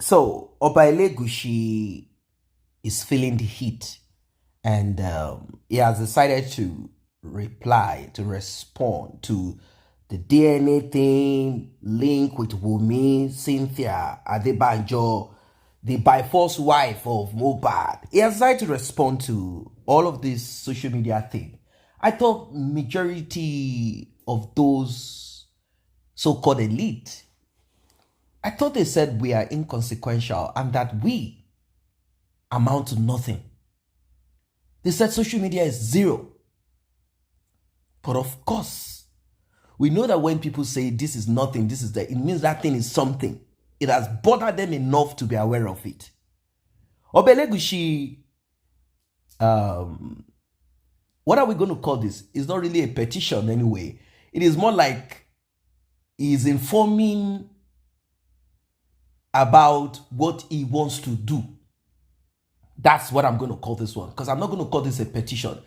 So Obaile Gushi is feeling the heat, and he has decided to respond to the DNA thing, link with Wunmi, Cynthia, Adebanjo, the by force wife of Mohbad. He has decided to respond to all of this social media thing. I thought majority of those so-called elite, I thought they said we are inconsequential and that we amount to nothing. They said social media is zero. But of course, we know that when people say this is nothing, this is that, it means that thing is something. It has bothered them enough to be aware of it. Obelegushi, what are we going to call this? It's not really a petition anyway. It is more like he's informing about what he wants to do. That's what I'm going to call this one, because I'm not going to call this a petition.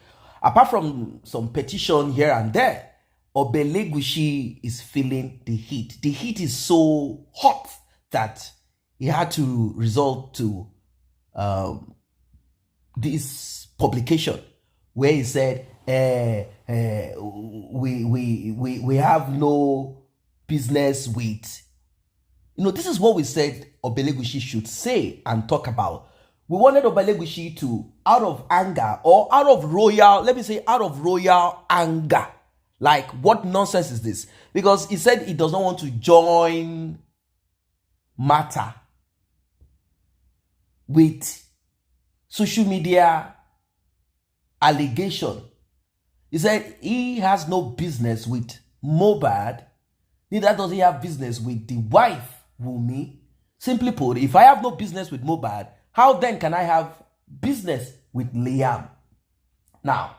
Apart from some petition here and there, Obelegushi is feeling the heat. The heat is so hot that he had to resort to this publication where he said, we have no business with, this is what we said Obelegushi should say and talk about. We wanted Obelegushi to, out of anger or out of royal, let me say out of royal anger, like what nonsense is this? Because he said he does not want to join matter with social media allegation. He said he has no business with Mohbad, neither does he have business with the wife, Wunmi. Simply put, if I have no business with Mohbad, how then can I have business with Liam? Now,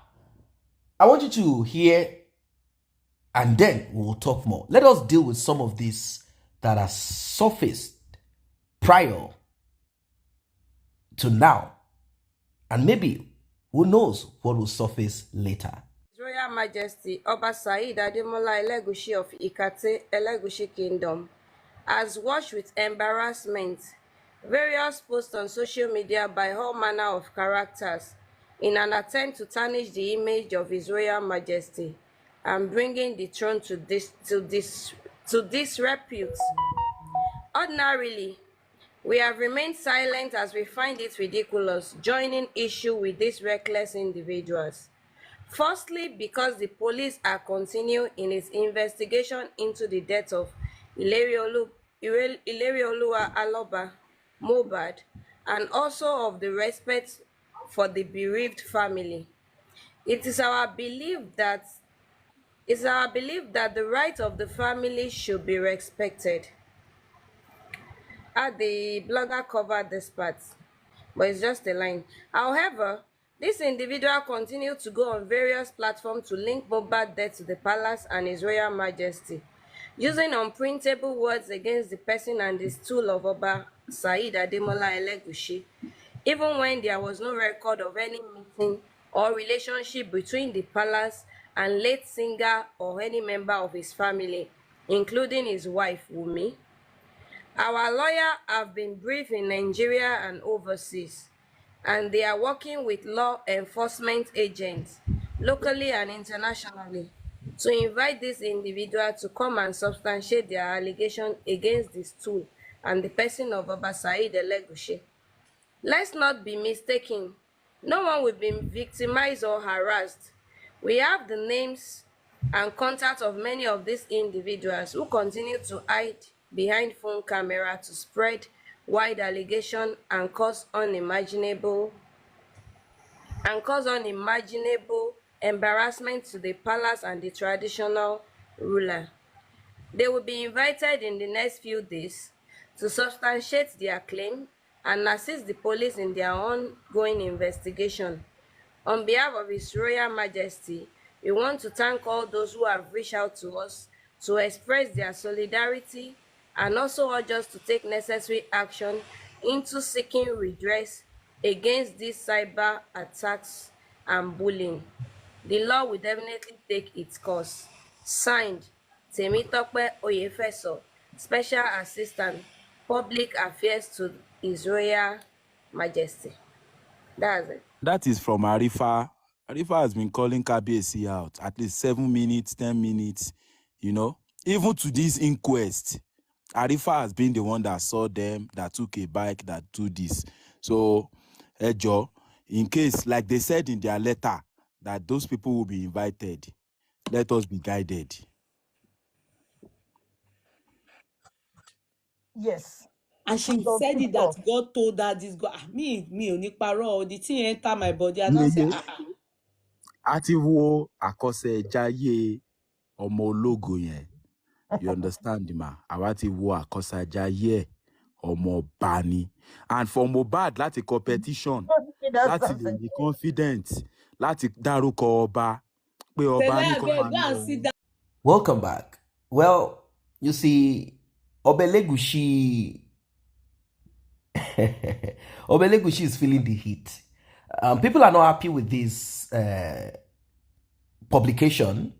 I want you to hear, and then we'll talk more. Let us deal with some of these that are surfaced prior to now. And maybe, who knows what will surface later. His Royal Majesty Oba Said Ademola Elegushi of Ikate, Elegushi Kingdom, has watched with embarrassment various posts on social media by all manner of characters in an attempt to tarnish the image of His Royal Majesty and bringing the throne to disrepute. Ordinarily, we have remained silent as we find it ridiculous joining issue with these reckless individuals. Firstly, because the police are continuing in its investigation into the death of Ilerioluwa Aloba, Mohbad, and also of the respect for the bereaved family. It is our belief that the right of the family should be respected. The blogger covered this part, but it's just a line. However, this individual continued to go on various platforms to link Mohbad death to the palace and His Royal Majesty, using unprintable words against the person and the stool of Oba Said Ademola Elegushi, even when there was no record of any meeting or relationship between the palace and late singer or any member of his family, including his wife, Wunmi. Our lawyers have been briefed in Nigeria and overseas, and they are working with law enforcement agents, locally and internationally, to invite this individual to come and substantiate their allegation against this stool and the person of Oba Said Elegushi. Let's not be mistaken. No one will be victimized or harassed. We have the names and contacts of many of these individuals who continue to hide behind phone camera to spread wide allegation and cause unimaginable embarrassment to the palace and the traditional ruler. They will be invited in the next few days to substantiate their claim and assist the police in their ongoing investigation. On behalf of His Royal Majesty, we want to thank all those who have reached out to us to express their solidarity and also urge us to take necessary action into seeking redress against these cyber attacks and bullying. The law will definitely take its course. Signed, Temitope Oyefeso, Special Assistant public affairs to His Royal Majesty. That's it. That is from Arifa. Arifa has been calling KBC out at least 7 minutes, 10 minutes, you know. Even to this inquest, Arifa has been the one that saw them, that took a bike, that do this. So, Ejo, in case, like they said in their letter, that those people will be invited, let us be guided. Yes. And she So said it that TikTok. God told her this. God, me ò ní parọ́, the thing enter my body and I say, Àti wo àkọsẹ̀jayé ọmọ ológo yẹn. You understand, ma? Àwa ti wo àkọsẹ̀jayé ọmọ ọba ni. And for Mohbad láti competition, láti lè ní confident, láti dárúkọ ọba, pé ọba ní kó máa lọ. sit down. Welcome back. Well, you see, Obelegushi Obelegushi is feeling the heat. People are not happy with this publication.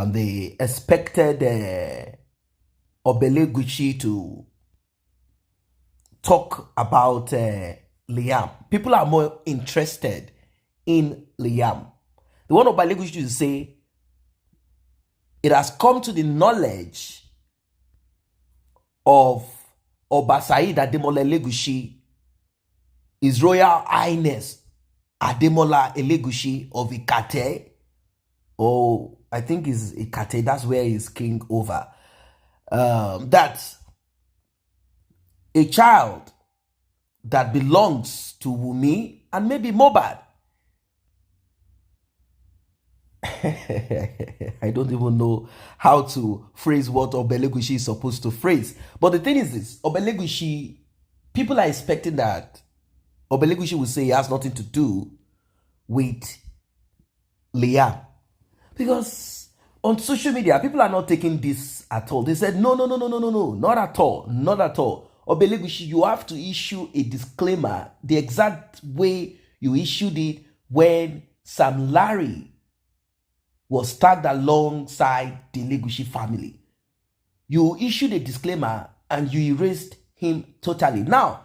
They expected Obelegushi to talk about Liam. People are more interested in Liam. The one Obelegushi to say, it has come to the knowledge of Oba Said Ademola Elegushi, His Royal Highness Ademola Elegushi of Ikate. Oh, I think is Ikate, that's where he's king over. That a child that belongs to Wunmi and maybe Mohbad. I don't even know how to phrase what Obelegushi is supposed to phrase. But the thing is this, Obelegushi, people are expecting that Obelegushi will say he has nothing to do with Liam. Because on social media, people are not taking this at all. They said, no, not at all, not at all. Obelegushi, you have to issue a disclaimer the exact way you issued it when Sam Larry was tagged alongside the Elegushi family. You issued a disclaimer and you erased him totally. Now,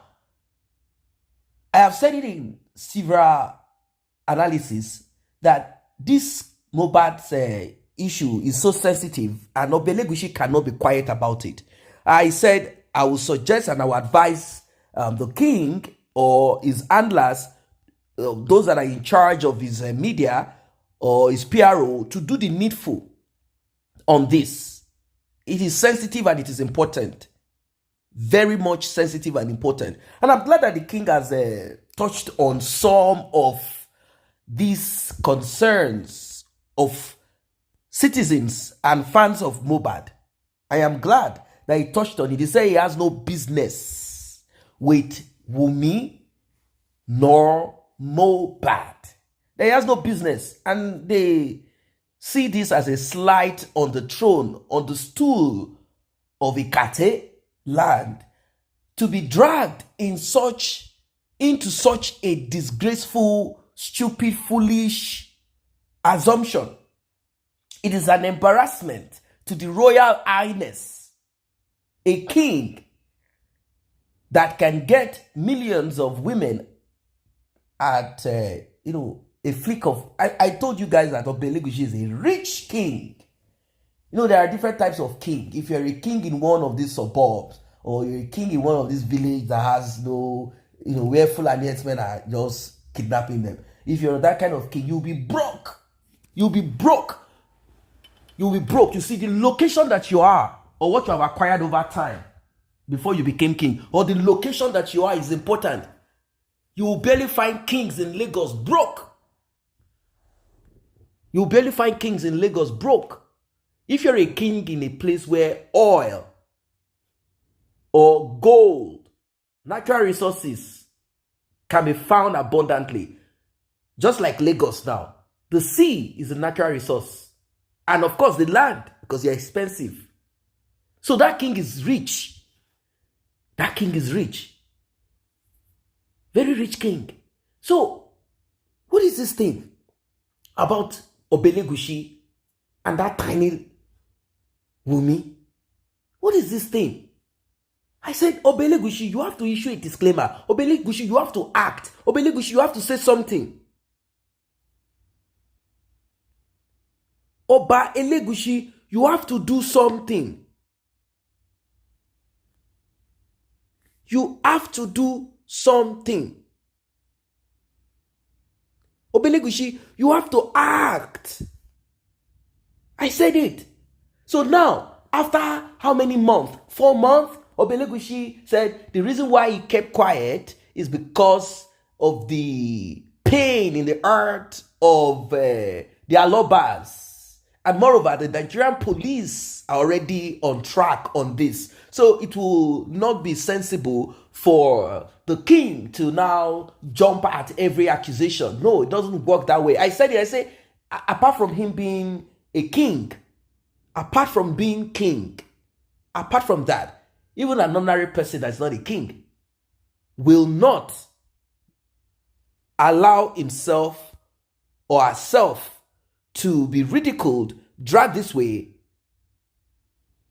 I have said it in several analyses that this Mohbad's issue is so sensitive and Obelegushi cannot be quiet about it. I said I will suggest and I will advise the king or his handlers, those that are in charge of his media or his PRO, to do the needful on this. It is sensitive and it is important. Very much sensitive and important. And I'm glad that the king has touched on some of these concerns of citizens and fans of Mohbad. I am glad that he touched on it. He said he has no business with Wunmi nor Mohbad. He has no business, and they see this as a slight on the throne, on the stool of Ikate land, to be dragged into such a disgraceful, stupid, foolish assumption. It is an embarrassment to the Royal Highness, a king that can get millions of women at a flick of. I told you guys that Obelegushi is a rich king. There are different types of king. If you're a king in one of these suburbs, or you're a king in one of these villages that has no, where Fulani men are just kidnapping them. If you're that kind of king, you'll be broke. You'll be broke. You'll be broke. You see, the location that you are, or what you have acquired over time before you became king, or the location that you are is important. You will barely find kings in Lagos broke. You will barely find kings in Lagos broke. If you're a king in a place where oil or gold, natural resources can be found abundantly, just like Lagos now, the sea is a natural resource. And of course, the land, because they're expensive. So that king is rich. That king is rich. Very rich king. So, what is this thing about Obelegushi and that tiny Wunmi? What is this thing? I said, Obelegushi, you have to issue a disclaimer. Obelegushi, you have to act. Obelegushi, you have to say something. Oba Elegushi, you have to do something. You have to do something. Obelegushi, you have to act. I said it. So now, after how many months? 4 months? Obelegushi said the reason why he kept quiet is because of the pain in the heart of the Alobas. And moreover, the Nigerian police are already on track on this. So it will not be sensible for the king to now jump at every accusation. No, it doesn't work that way. I said it, apart from him being a king, apart from that, even an ordinary person that's not a king will not allow himself or herself to be ridiculed, dragged this way,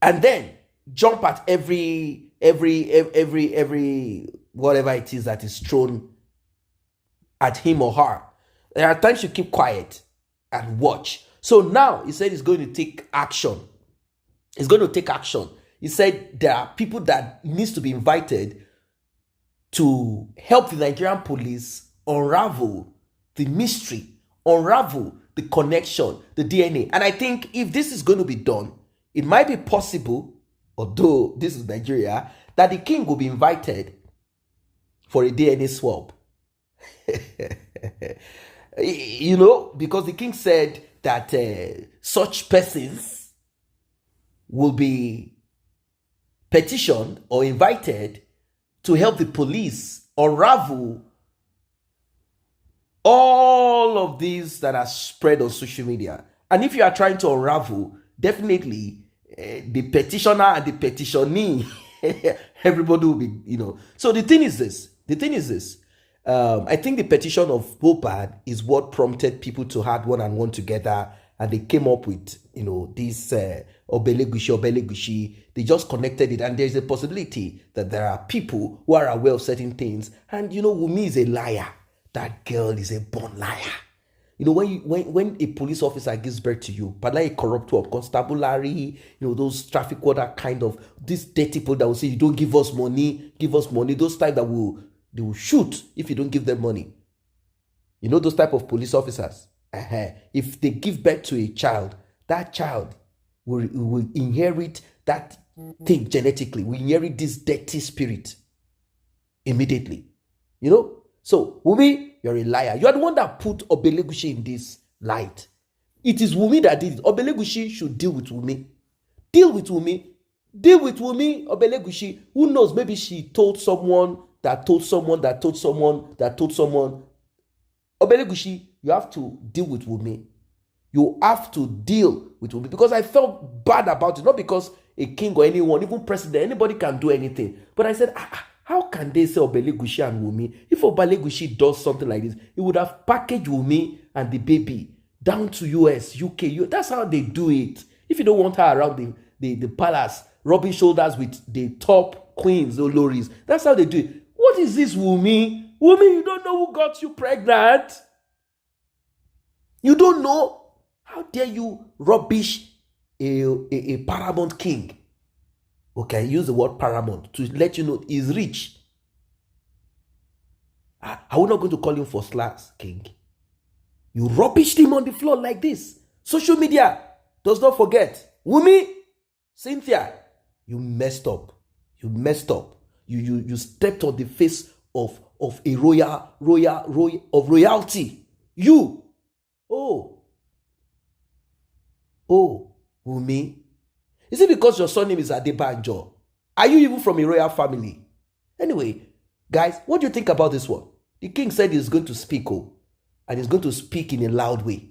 and then jump at every whatever it is that is thrown at him or her. There are times you keep quiet and watch. So now he said he's going to take action. He's going to take action. He said there are people that needs to be invited to help the Nigerian police unravel the mystery, unravel the connection, the DNA. And I think if this is going to be done, it might be possible, although this is Nigeria, that the king will be invited for a DNA swab. You know, because the king said that such persons will be petitioned or invited to help the police unravel all of these that are spread on social media. And if you are trying to unravel, definitely the petitioner and the petitionee, everybody will be, you know. So the thing is this. I think the petition of Mohbad is what prompted people to add one and one together, and they came up with, you know, this Obelegushi. They just connected it, and there's a possibility that there are people who are aware of certain things. And you know, Wunmi is a liar. That girl is a born liar. You know, when a police officer gives birth to you, but like a corrupt or constabulary, you know, those traffic order kind of, these dirty people that will say, you don't give us money, those type that they will shoot if you don't give them money. You know, those type of police officers. If they give birth to a child, that child will inherit that thing genetically, will inherit this dirty spirit immediately. You know? So, Wunmi, you're a liar. You are the one that put Obelegushi in this light. It is Wunmi that did it. Obelegushi should deal with Wunmi. Deal with Wunmi, Obelegushi. Who knows? Maybe she told someone that told someone that told someone that told someone. Obelegushi, you have to deal with Wunmi. You have to deal with Wunmi. Because I felt bad about it. Not because a king or anyone, even president, anybody can do anything. But I said, how can they say Obelegushi and Wunmi? If Obelegushi does something like this, he would have packaged Wunmi and the baby down to US, UK. That's how they do it. If you don't want her around the palace, rubbing shoulders with the top queens or lories, that's how they do it. What is this, Wunmi? Wunmi, you don't know who got you pregnant? You don't know? How dare you rubbish a paramount king? Okay, use the word paramount to let you know he's rich. Are we not going to call him first class king? You rubbished him on the floor like this. Social media does not forget. Wunmi, Cynthia, you messed up. You stepped on the face of a royalty. You. Oh, Wunmi. Is it because your surname is Adebanjo? Are you even from a royal family? Anyway, guys, what do you think about this one? The king said he's going to speak, and he's going to speak in a loud way.